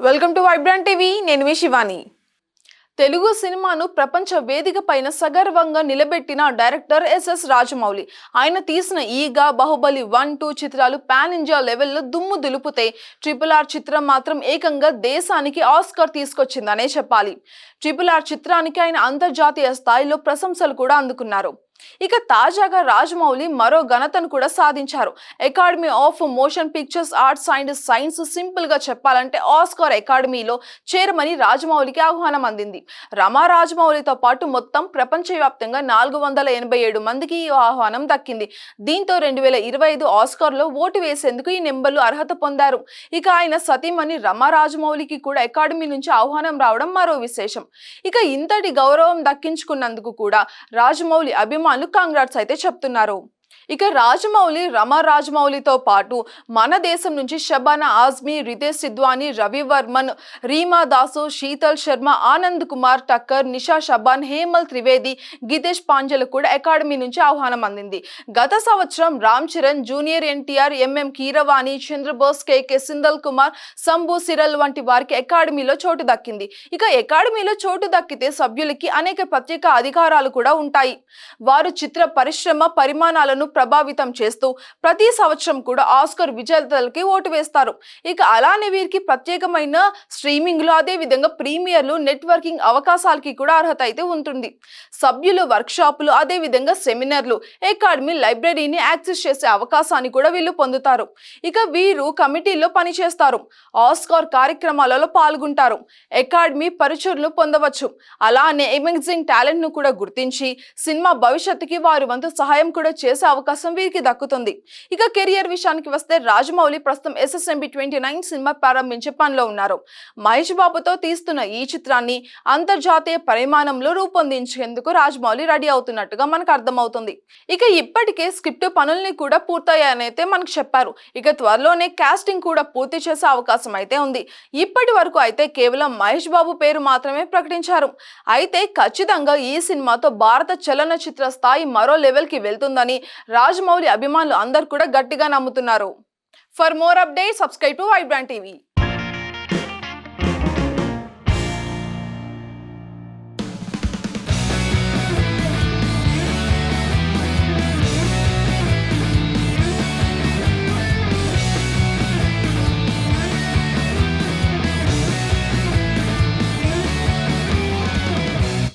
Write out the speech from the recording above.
Welcome to Vibrant TV. నేను మీ శివాని. తెలుగు సినిమాను ప్రపంచ వేదిక పైన సగర్వంగా నిలబెట్టిన డైరెక్టర్ ఎస్ఎస్ రాజమౌళి. ఆయన తీసిన ఈగ, బాహుబలి 1, 2 చిత్రాలు పాన్ ఇండియా లెవెల్లో దుమ్ము దులుపుతే RRR చిత్రం మాత్రం ఏకంగా దేశానికి ఆస్కార్ తీసుకొచ్చిందనే చెప్పాలి. RRR చిత్రానికి ఆయన అంతర్జాతీయ స్థాయిలో ప్రశంసలు కూడా అందుకున్నారు. ఇక తాజాగా రాజమౌళి మరో ఘనతను కూడా సాధించారు. Academy of motion pictures arts and science, simple గా చెప్పాలంటే ఆస్కార్ అకాడమీలో చేరమని రాజమౌళికి ఆహ్వానం అందింది. రమా రాజమౌళితో పాటు మొత్తం ప్రపంచవ్యాప్తంగా 487 మందికి ఈ ఆహ్వానం దక్కింది. దీంతో 2025 ఆస్కార్లో ఓటు వేసేందుకు ఈ నెంబర్లు అర్హత పొందారు. ఇక ఆయన సతీమణి రమా రాజమౌళికి కూడా అకాడమీ నుంచి ఆహ్వానం రావడం మరో విశేషం. ఇక ఇంతటి గౌరవం దక్కించుకున్నందుకు కూడా రాజమౌళి అభిమానులు కాంగ్రాట్స్ అయితే చెప్తున్నారు. ఇక రాజమౌళి, రమా రాజమౌళితో పాటు మన దేశం నుంచి షబానా ఆజ్మీ, రితేష్ సిద్వానీ, రవి వర్మన్, రీమా దాసు, శీతల్ శర్మ, ఆనంద్ కుమార్ టక్కర్, నిషా షబాన్, హేమల్ త్రివేది, గితేష్ పాంజల్ కూడా అకాడమీ నుంచి ఆహ్వానం అందింది. గత సంవత్సరం రామ్ చరణ్, జూనియర్ ఎన్టీఆర్, ఎంఎం కీరవాణి, చంద్రబోస్, కేకే సిందల్ కుమార్, శంభు సిరల్ వంటి వారికి అకాడమీలో చోటు దక్కింది. ఇక అకాడమీలో చోటు దక్కితే సభ్యులకి అనేక ప్రత్యేక అధికారాలు కూడా ఉంటాయి. వారు చిత్ర పరిశ్రమ పరిమాణాలను ప్రభావితం చేస్తూ ప్రతి సంవత్సరం కూడా ఆస్కార్ విజేతలకి ఓటు వేస్తారు. ఇక అలానే వీరికి ప్రత్యేకమైన స్ట్రీమింగ్లు, అదే విధంగా ప్రీమియర్లు, నెట్వర్కింగ్ అవకాశాలకి కూడా అర్హత అయితే ఉంటుంది. సభ్యులు వర్క్షాపులు, అదే విధంగా సెమినార్లు, అకాడమీ లైబ్రరీని యాక్సెస్ చేసే అవకాశాన్ని కూడా వీళ్ళు పొందుతారు. ఇక వీరు కమిటీల్లో పనిచేస్తారు, ఆస్కార్ కార్యక్రమాలలో పాల్గొంటారు, అకాడమీ పరిచర్లు పొందవచ్చు. అలానే అమేజింగ్ టాలెంట్ ను కూడా గుర్తించి సినిమా భవిష్యత్తుకి వారి వంతు సహాయం కూడా చేసే అవకాశం వీరికి దక్కుతుంది. ఇక కెరియర్ విషయానికి వస్తే రాజమౌళి ప్రస్తుతం SSMB 29 సినిమా ప్రారంభించే పనిలో ఉన్నారు. మహేష్ బాబుతో తీస్తున్న ఈ చిత్రాన్ని అంతర్జాతీయ పరిమాణంలో రూపొందించేందుకు రాజమౌళి రెడీ అవుతున్నట్టుగా మనకు అర్థమవుతుంది. ఇక ఇప్పటికే స్క్రిప్ట్ పనుల్ని కూడా పూర్తయ్యాయని అయితే మనకు చెప్పారు. ఇక త్వరలోనే కాస్టింగ్ కూడా పూర్తి చేసే అవకాశం అయితే ఉంది. ఇప్పటి వరకు అయితే కేవలం మహేష్ బాబు పేరు మాత్రమే ప్రకటించారు. అయితే ఖచ్చితంగా ఈ సినిమాతో భారత చలనచిత్ర స్థాయి మరో లెవెల్ కి వెళ్తుందని రాజమౌళి అభిమానులు అందరూ కూడా గట్టిగా నమ్ముతున్నారు. For more updates, subscribe to Vibrant TV.